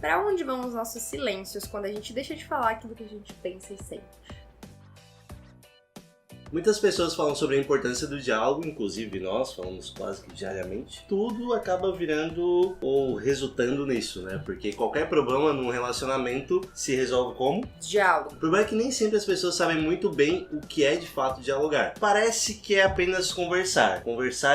Pra onde vão os nossos silêncios quando a gente deixa de falar aquilo que a gente pensa e sente? Muitas pessoas falam sobre a importância do diálogo, inclusive nós falamos quase que diariamente. Tudo acaba virando ou resultando nisso, né? Porque qualquer problema num relacionamento se resolve como? Diálogo. O problema é que nem sempre as pessoas sabem muito bem o que é de fato dialogar. Parece que é apenas conversar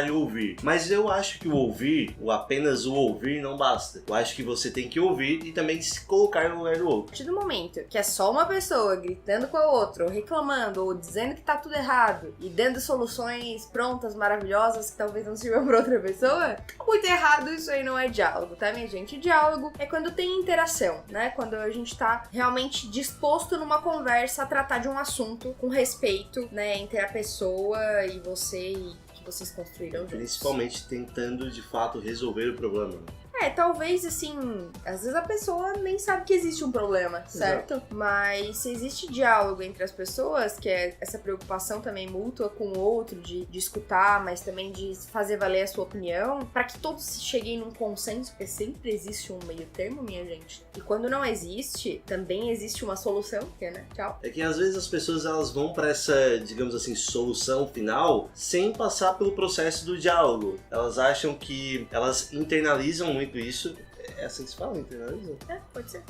e ouvir. Mas eu acho que o ouvir, ou apenas o ouvir, não basta. Eu acho que você tem que ouvir e também se colocar no lugar do outro. A partir do momento que é só uma pessoa gritando com a outra, ou reclamando, ou dizendo que tá tudo errado, e dando soluções prontas, maravilhosas, que talvez não sirvam pra outra pessoa, tá muito errado, isso aí não é diálogo, tá, minha gente? Diálogo é quando tem interação, né? Quando a gente tá realmente disposto numa conversa a tratar de um assunto com respeito, né, entre a pessoa e você e que vocês construíram juntos. Principalmente tentando, de fato, resolver o problema. Talvez, assim, às vezes a pessoa nem sabe que existe um problema, certo? Exato. Mas se existe diálogo entre as pessoas, que é essa preocupação também mútua com o outro, de escutar, mas também de fazer valer a sua opinião, pra que todos cheguem num consenso, porque sempre existe um meio termo, minha gente. E quando não existe, também existe uma solução, que é, né? Tchau. É que às vezes as pessoas elas vão pra essa, digamos assim, solução final sem passar pelo processo do diálogo. Elas acham que elas internalizam muito isso. É assim que se fala? Internalizam? Pode ser.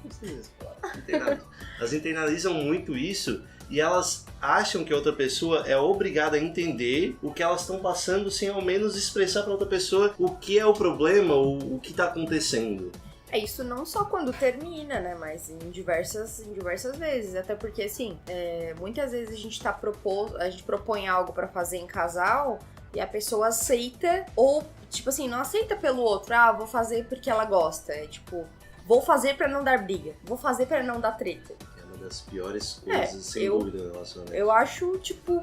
Não sei se fala. Internalizam. Elas internalizam muito isso e elas acham que a outra pessoa é obrigada a entender o que elas estão passando sem ao menos expressar pra outra pessoa o que é o problema, o que tá acontecendo. Isso não só quando termina, né, mas em diversas vezes, até porque, assim, muitas vezes a gente a gente propõe algo pra fazer em casal e a pessoa aceita, ou, tipo assim, não aceita pelo outro, vou fazer porque ela gosta, tipo, vou fazer pra não dar briga, vou fazer pra não dar treta. Das piores coisas, sem dúvida, no relacionamento. Eu acho, tipo,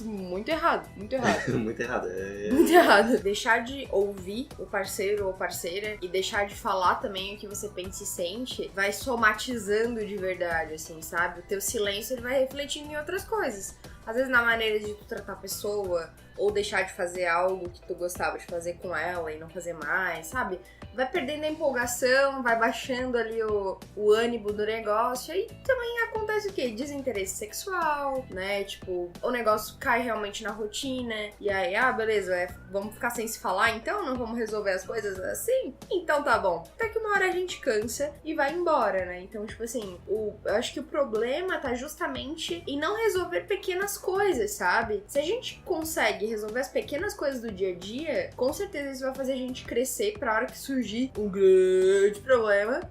muito errado, muito errado. Muito errado. Muito errado. Deixar de ouvir o parceiro ou parceira e deixar de falar também o que você pensa e sente vai somatizando de verdade, assim, sabe? O teu silêncio, ele vai refletindo em outras coisas. Às vezes na maneira de tu tratar a pessoa, ou deixar de fazer algo que tu gostava de fazer com ela e não fazer mais, sabe? Vai perdendo a empolgação, vai baixando ali o ânimo do negócio. Aí também acontece o quê? Desinteresse sexual, né? Tipo, o negócio cai realmente na rotina. E aí, beleza, vamos ficar sem se falar então? Não vamos resolver as coisas assim? Então tá bom. Até que uma hora a gente cansa e vai embora, né? Então, tipo assim, eu acho que o problema tá justamente em não resolver pequenas coisas, sabe? Se a gente consegue resolver as pequenas coisas do dia a dia, com certeza isso vai fazer a gente crescer pra hora que surgir um grande problema,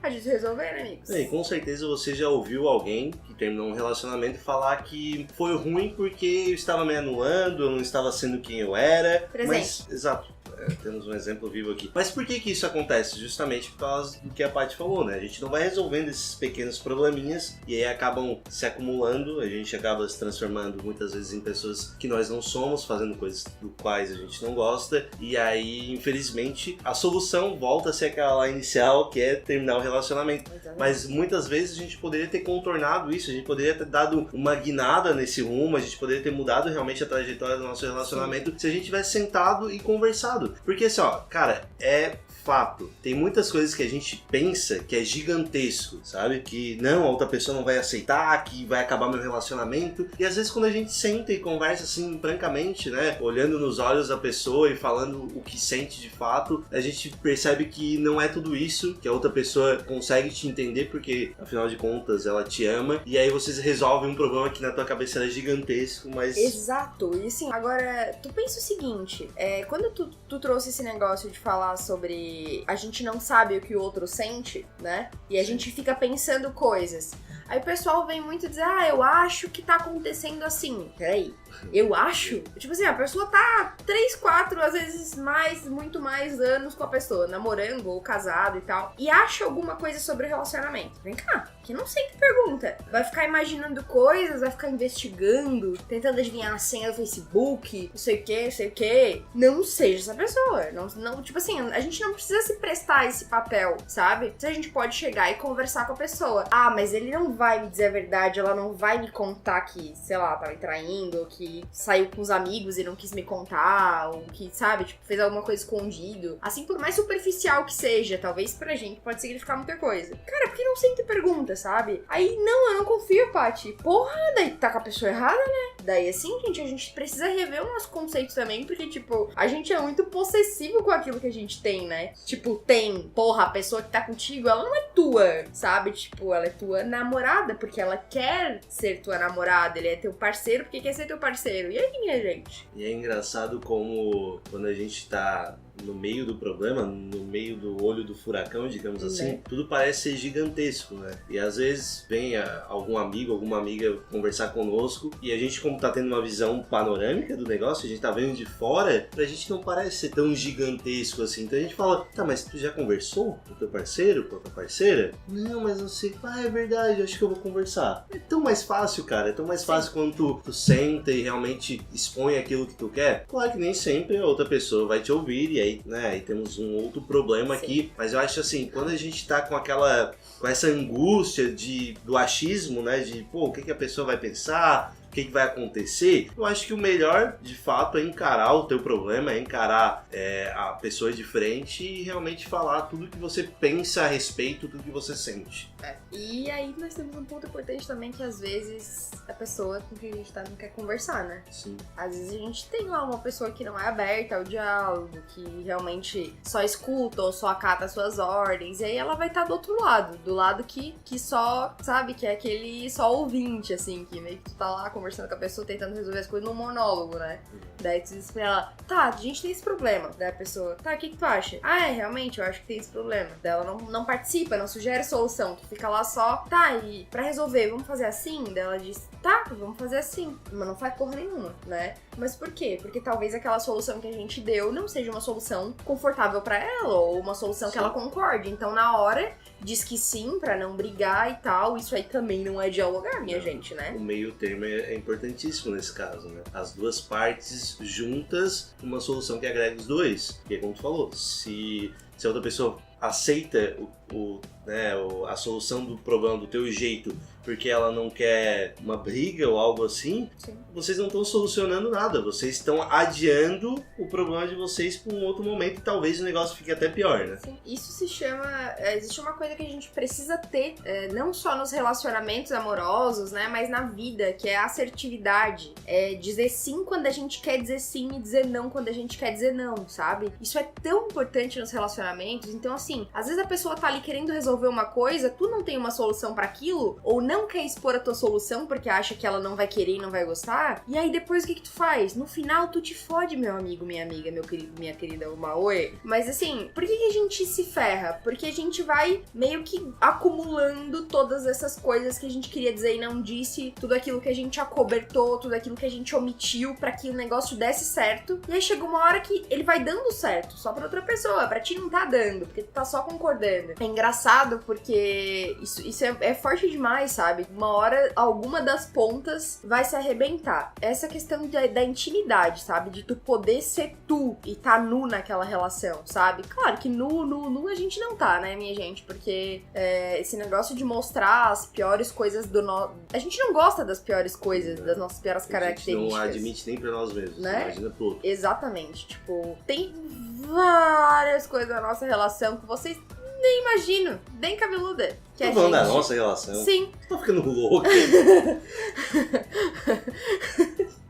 a gente resolver, né, amigos? E com certeza você já ouviu alguém que terminou um relacionamento falar que foi ruim porque eu estava me anulando, eu não estava sendo quem eu era. Presente. Mas, exato. Temos um exemplo vivo aqui. Mas por que isso acontece? Justamente por causa do que a Paty falou, né? A gente não vai resolvendo esses pequenos probleminhas e aí acabam se acumulando, a gente acaba se transformando muitas vezes em pessoas que nós não somos, fazendo coisas do quais a gente não gosta, e aí, infelizmente, a solução volta a ser aquela lá inicial, que é terminar o relacionamento. Exatamente. Mas muitas vezes a gente poderia ter contornado isso, a gente poderia ter dado uma guinada nesse rumo, a gente poderia ter mudado realmente a trajetória do nosso relacionamento se a gente tivesse sentado e conversado. Porque assim, cara, é fato. Tem muitas coisas que a gente pensa que é gigantesco, sabe? Que não, a outra pessoa não vai aceitar, que vai acabar meu relacionamento. E às vezes quando a gente senta e conversa assim, francamente, né? Olhando nos olhos da pessoa e falando o que sente de fato, a gente percebe que não é tudo isso, que a outra pessoa consegue te entender porque, afinal de contas, ela te ama. E aí vocês resolvem um problema que na tua cabeça era gigantesco, mas... Exato. E assim, agora, tu pensa o seguinte, quando tu trouxe esse negócio de falar sobre a gente não sabe o que o outro sente, né? E a gente fica pensando coisas. Aí o pessoal vem muito dizer, eu acho que tá acontecendo assim. Peraí, eu acho? Tipo assim, a pessoa tá 3, 4, às vezes muito mais anos com a pessoa, namorando ou casado e tal, e acha alguma coisa sobre o relacionamento. Vem cá, que não sei que pergunta. Vai ficar imaginando coisas, vai ficar investigando, tentando adivinhar a senha do Facebook, não sei o que. Não seja essa pessoa. Não, tipo assim, a gente não precisa se prestar esse papel, sabe? Se a gente pode chegar e conversar com a pessoa. Mas ele não vai me dizer a verdade, ela não vai me contar que, sei lá, tá me traindo, ou que saiu com os amigos e não quis me contar, ou que, sabe, tipo, fez alguma coisa escondido. Assim, por mais superficial que seja, talvez pra gente pode significar muita coisa. Cara, porque não sempre pergunta, sabe? Aí, não, eu não confio, Paty. Porra, daí tá com a pessoa errada, né? Daí, assim, gente, a gente precisa rever o nosso conceito também, porque, tipo, a gente é muito possessivo com aquilo que a gente tem, né? Tipo, porra, a pessoa que tá contigo, ela não é tua, sabe? Tipo, ela é tua namorada, porque ela quer ser tua namorada, ele é teu parceiro porque quer ser teu parceiro. E aí, minha gente? E é engraçado como quando a gente tá no meio do problema, no meio do olho do furacão, digamos assim, tudo parece ser gigantesco, né? E às vezes vem algum amigo, alguma amiga conversar conosco e a gente, como tá tendo uma visão panorâmica do negócio, a gente tá vendo de fora, pra gente não parece ser tão gigantesco assim. Então a gente fala, tá, mas tu já conversou com o teu parceiro, com a tua parceira? Não, mas eu sei, é verdade, acho que eu vou conversar. É tão mais fácil, cara, é tão mais fácil quando tu senta e realmente expõe aquilo que tu quer. Claro que nem sempre a outra pessoa vai te ouvir e aí, né, aí temos um outro problema aqui, mas eu acho assim, quando a gente tá com essa angústia do achismo, né, de, pô, o que a pessoa vai pensar, o que vai acontecer, eu acho que o melhor, de fato, é encarar o teu problema, é encarar a pessoa de frente e realmente falar tudo que você pensa a respeito, tudo que você sente. E aí nós temos um ponto importante também, que às vezes a pessoa com quem a gente tá não quer conversar, né? Sim. Às vezes a gente tem lá uma pessoa que não é aberta ao diálogo, que realmente só escuta ou só acata as suas ordens, e aí ela vai estar do outro lado, do lado que só, sabe, que é aquele só ouvinte, assim, que meio que tu tá lá conversando com a pessoa, tentando resolver as coisas num monólogo, né? Daí tu diz pra ela, tá, a gente tem esse problema. Daí a pessoa, tá, o que tu acha? Realmente, eu acho que tem esse problema. Daí ela não participa, não sugere solução, tu fica lá só, tá, e pra resolver, vamos fazer assim? Daí ela diz, tá, vamos fazer assim. Mas não faz porra nenhuma, né? Mas por quê? Porque talvez aquela solução que a gente deu não seja uma solução confortável pra ela, ou uma solução que ela concorde. Então, na hora, diz que sim, pra não brigar e tal. Isso aí também não é dialogar, minha gente, né? O meio termo é importantíssimo nesse caso, né? As duas partes juntas, uma solução que agrega os dois. Porque, como tu falou, se a outra pessoa aceita a solução do problema do teu jeito porque ela não quer uma briga ou algo assim, sim, vocês não estão solucionando nada, vocês estão adiando o problema de vocês para um outro momento e talvez o negócio fique até pior, né? Sim, isso se chama... existe uma coisa que a gente precisa ter, não só nos relacionamentos amorosos, né, mas na vida, que é a assertividade. É dizer sim quando a gente quer dizer sim e dizer não quando a gente quer dizer não, sabe? Isso é tão importante nos relacionamentos. Então, assim, às vezes a pessoa tá ali querendo resolver uma coisa, tu não tem uma solução para aquilo, ou não quer expor a tua solução porque acha que ela não vai querer e não vai gostar, e aí depois o que tu faz? No final tu te fode, meu amigo, minha amiga, meu querido, minha querida Umaoi. Mas assim, por que a gente se ferra? Porque a gente vai meio que acumulando todas essas coisas que a gente queria dizer e não disse, tudo aquilo que a gente acobertou, tudo aquilo que a gente omitiu pra que o negócio desse certo, e aí chega uma hora que ele vai dando certo, só pra outra pessoa, pra ti não tá dando, porque tu tá só concordando. É engraçado porque isso é forte demais, sabe? Uma hora, alguma das pontas vai se arrebentar. Essa questão da intimidade, sabe? De tu poder ser tu e tá nu naquela relação, sabe? Claro que nu a gente não tá, né, minha gente? Porque esse negócio de mostrar as piores coisas do nosso... A gente não gosta das piores coisas, das nossas piores características. A gente não admite nem pra nós mesmos, né? Imagina pro outro. Exatamente. Tipo, tem várias coisas da nossa relação que vocês nem imaginam, bem cabeluda. Que tô falando da nossa relação. Sim. Tô ficando louca.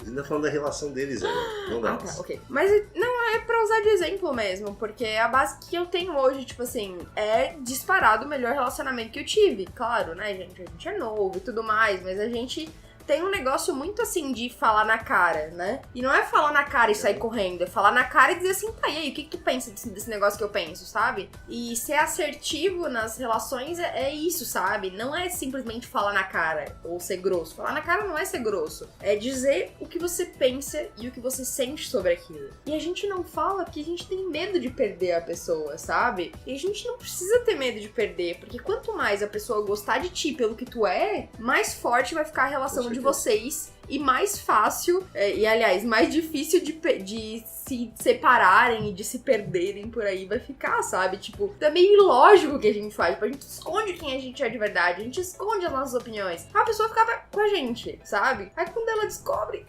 Ainda falando da relação deles, velho. Não dá. Tá, ok. Mas não é pra usar de exemplo mesmo, porque a base que eu tenho hoje, tipo assim, é disparado o melhor relacionamento que eu tive. Claro, né, gente? A gente é novo e tudo mais, mas a gente tem um negócio muito assim de falar na cara, né? E não é falar na cara e sair correndo, é falar na cara e dizer assim, tá, e aí, o que tu pensa desse negócio que eu penso, sabe? E ser assertivo nas relações é isso, sabe? Não é simplesmente falar na cara ou ser grosso. Falar na cara não é ser grosso. É dizer o que você pensa e o que você sente sobre aquilo. E a gente não fala porque a gente tem medo de perder a pessoa, sabe? E a gente não precisa ter medo de perder, porque quanto mais a pessoa gostar de ti pelo que tu é, mais forte vai ficar a relação de vocês e mais fácil, e aliás, mais difícil de se separarem e de se perderem por aí vai ficar, sabe? Tipo, é meio ilógico o que a gente faz. Tipo, a gente esconde quem a gente é de verdade, a gente esconde as nossas opiniões. A pessoa ficava com a gente, sabe? Aí quando ela descobre,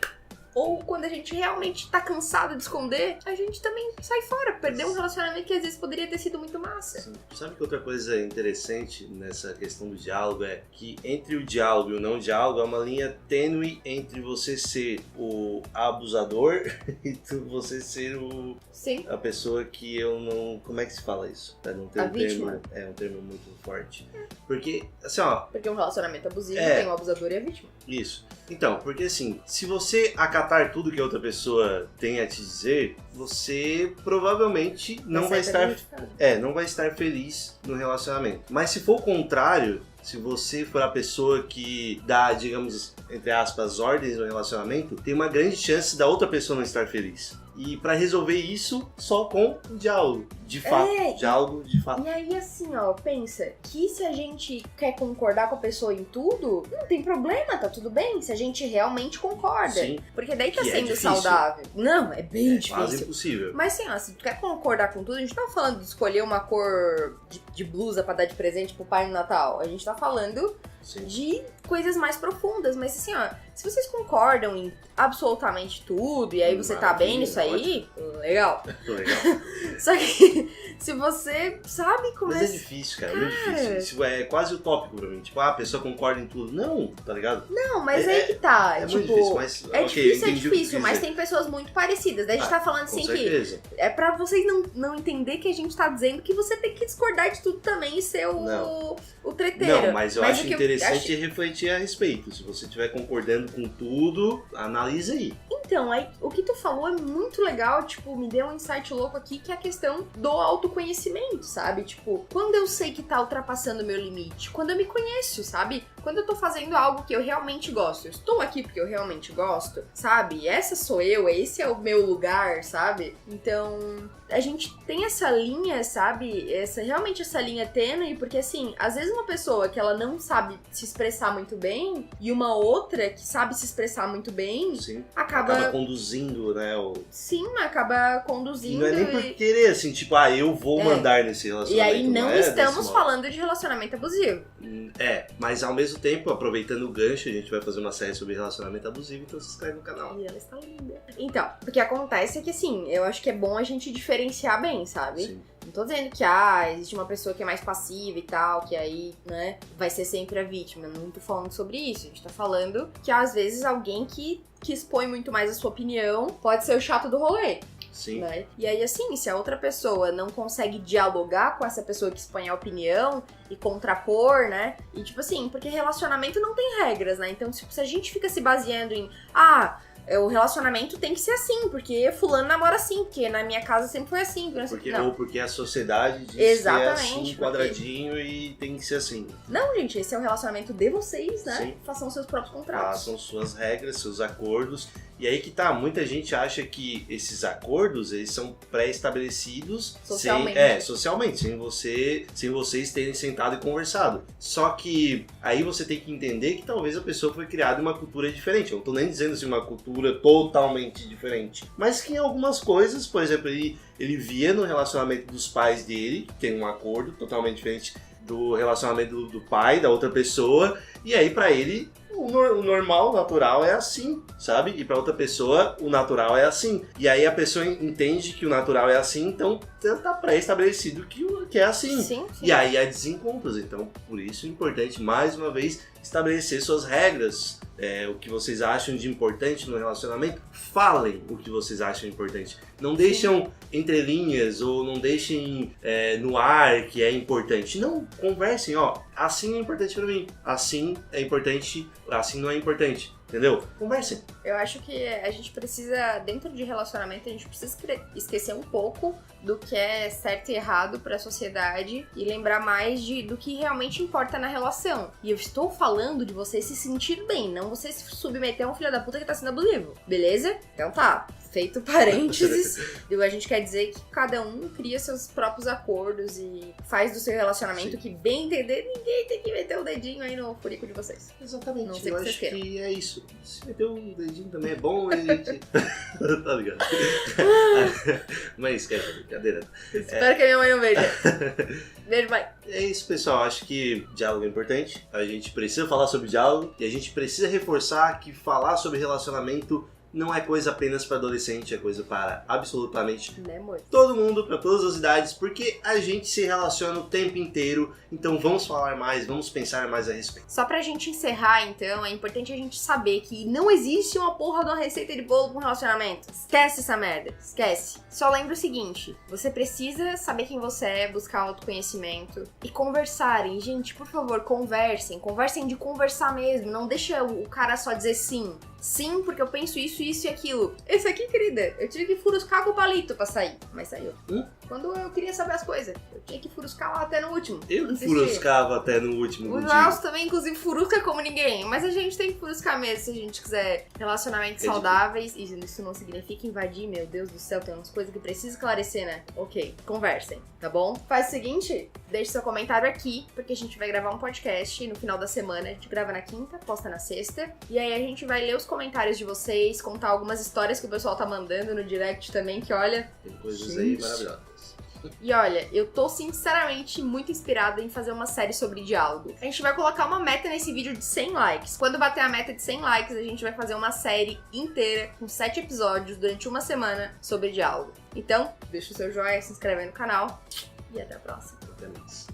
ou quando a gente realmente tá cansado de esconder, a gente também sai fora, perdeu um relacionamento que às vezes poderia ter sido muito massa. Sim. Sabe que outra coisa interessante nessa questão do diálogo é que entre o diálogo e o não diálogo há uma linha tênue entre você ser o abusador e você ser Sim. a pessoa que eu não... Como é que se fala isso? Pra não ter vítima. Um termo muito forte. Porque, assim, ó... Porque um relacionamento abusivo tem o abusador e a vítima. Isso. Então, porque assim, se você acatar tudo que a outra pessoa tem a te dizer, você provavelmente não vai estar feliz no relacionamento. Mas se for o contrário, se você for a pessoa que dá, digamos, entre aspas, ordens no relacionamento, tem uma grande chance da outra pessoa não estar feliz. E pra resolver isso, só com o diálogo, de fato. Diálogo de fato. E aí, assim, ó, pensa que se a gente quer concordar com a pessoa em tudo, não tem problema, tá tudo bem, se a gente realmente concorda. Sim. Porque daí tá Que sendo difícil. saudável. Não, é bem difícil. Quase impossível. Mas assim, ó, se tu quer concordar com tudo, a gente tá falando de escolher uma cor de blusa pra dar de presente pro pai no Natal. A gente tá falando de coisas mais profundas. Mas assim, ó, se vocês concordam em absolutamente tudo e aí você tá bem nisso aí, legal. Legal. Só que se você sabe como Mas é difícil, cara, muito difícil. Isso é quase utópico pra mim. Tipo, a pessoa concorda em tudo. Não, tá ligado? Não, mas aí que tá. É tipo, muito difícil, mas... É difícil, mas tem pessoas muito parecidas. Daí a gente tá falando assim certeza. Que é pra vocês não entender que a gente tá dizendo que você tem que discordar de tudo também e ser o treteiro. Não, mas eu acho interessante eu refletir a respeito. Se você estiver concordando com tudo, analisa aí. Então, aí, o que tu falou é muito legal, tipo, me deu um insight louco aqui, que é a questão do autoconhecimento, sabe? Tipo, quando eu sei que tá ultrapassando o meu limite, quando eu me conheço, sabe? Quando eu tô fazendo algo que eu realmente gosto, eu estou aqui porque eu realmente gosto, sabe? Essa sou eu, esse é o meu lugar, sabe? Então, a gente tem essa linha, sabe? Realmente essa linha tênue, porque assim, às vezes uma pessoa que ela não sabe se expressar muito bem e uma outra que sabe se expressar muito bem, Sim. acaba conduzindo, né? Sim, acaba conduzindo. E não é nem por querer, assim, tipo, eu vou mandar nesse relacionamento. E aí não estamos falando de relacionamento abusivo. Mas ao mesmo tempo, aproveitando o gancho, a gente vai fazer uma série sobre relacionamento abusivo, então se inscreve no canal. E ela está linda. Então, o que acontece é que, assim, eu acho que é bom a gente diferenciar bem, sabe? Sim. Não tô dizendo que, existe uma pessoa que é mais passiva e tal, que aí, né, vai ser sempre a vítima. Não tô falando sobre isso. A gente tá falando que, às vezes, alguém que expõe muito mais a sua opinião pode ser o chato do rolê. Sim. Né? E aí, assim, se a outra pessoa não consegue dialogar com essa pessoa que expõe a opinião e contrapor, né? E, tipo assim, porque relacionamento não tem regras, né? Então, tipo, se a gente fica se baseando em, o relacionamento tem que ser assim, porque fulano namora assim, porque na minha casa sempre foi assim. Ou porque a sociedade diz exatamente, que é assim, quadradinho e tem que ser assim. Não, gente, esse é o relacionamento de vocês, né? Sim. Façam seus próprios contratos. Façam suas regras, seus acordos. E aí que tá, muita gente acha que esses acordos, eles são pré-estabelecidos socialmente, sem vocês terem sentado e conversado. Só que aí você tem que entender que talvez a pessoa foi criada em uma cultura diferente. Eu não tô nem dizendo assim uma cultura totalmente diferente, mas que em algumas coisas, por exemplo, ele via no relacionamento dos pais dele, que tem um acordo totalmente diferente do relacionamento do pai, da outra pessoa, e aí pra ele o normal, o natural é assim, sabe? E pra outra pessoa, o natural é assim. E aí a pessoa entende que o natural é assim, então tá pré-estabelecido que é assim. Sim. E aí há desencontros. Então, por isso é importante, mais uma vez, estabelecer suas regras. O que vocês acham de importante no relacionamento, falem o que vocês acham importante. Não deixam entre linhas ou não deixem no ar que é importante. Não, conversem, assim é importante pra mim, assim é importante, assim não é importante. Entendeu? Conversem. Eu acho que a gente precisa, dentro de relacionamento, a gente precisa esquecer um pouco do que é certo e errado pra sociedade e lembrar mais do que realmente importa na relação. E eu estou falando de você se sentir bem, não você se submeter a um filho da puta que tá sendo abusivo, beleza? Então tá. Feito parênteses, a gente quer dizer que cada um cria seus próprios acordos e faz do seu relacionamento que bem entender, ninguém tem que meter o dedinho aí no furico de vocês. Exatamente, não sei eu o que acho vocês que é isso. Se meter o dedinho também é bom, a gente... tá ligado? Mas esquece, brincadeira. Espero que a minha mãe não veja. Beijo, mãe. É isso, pessoal. Acho que diálogo é importante. A gente precisa falar sobre diálogo e a gente precisa reforçar que falar sobre relacionamento não é coisa apenas para adolescente, é coisa para absolutamente todo mundo, para todas as idades, porque a gente se relaciona o tempo inteiro, então vamos falar mais, vamos pensar mais a respeito. Só pra gente encerrar, então, é importante a gente saber que não existe uma porra de uma receita de bolo com relacionamento. Esquece essa merda, esquece. Só lembra o seguinte, você precisa saber quem você é, buscar autoconhecimento e conversarem. Gente, por favor, conversem de conversar mesmo, não deixa o cara só dizer sim. Sim, porque eu penso isso e aquilo. Esse aqui, querida, eu tive que furuscar com o palito pra sair. Mas saiu. Quando eu queria saber as coisas, eu tinha que furuscar lá até no último. Eu furuscava até no último. O Laos também, inclusive, furusca como ninguém. Mas a gente tem que furuscar mesmo se a gente quiser relacionamentos saudáveis. E isso não significa invadir, meu Deus do céu, tem umas coisas que precisa esclarecer, né? Ok, conversem, tá bom? Faz o seguinte, deixe seu comentário aqui, porque a gente vai gravar um podcast no final da semana. A gente grava na quinta, posta na sexta. E aí a gente vai ler os comentários de vocês, contar algumas histórias que o pessoal tá mandando no direct também, que olha... Tem coisas aí maravilhosas. E olha, eu tô sinceramente muito inspirada em fazer uma série sobre diálogo. A gente vai colocar uma meta nesse vídeo de 100 likes. Quando bater a meta de 100 likes, a gente vai fazer uma série inteira, com 7 episódios, durante uma semana, sobre diálogo. Então, deixa o seu joinha, se inscreve aí no canal e até a próxima. Até mais.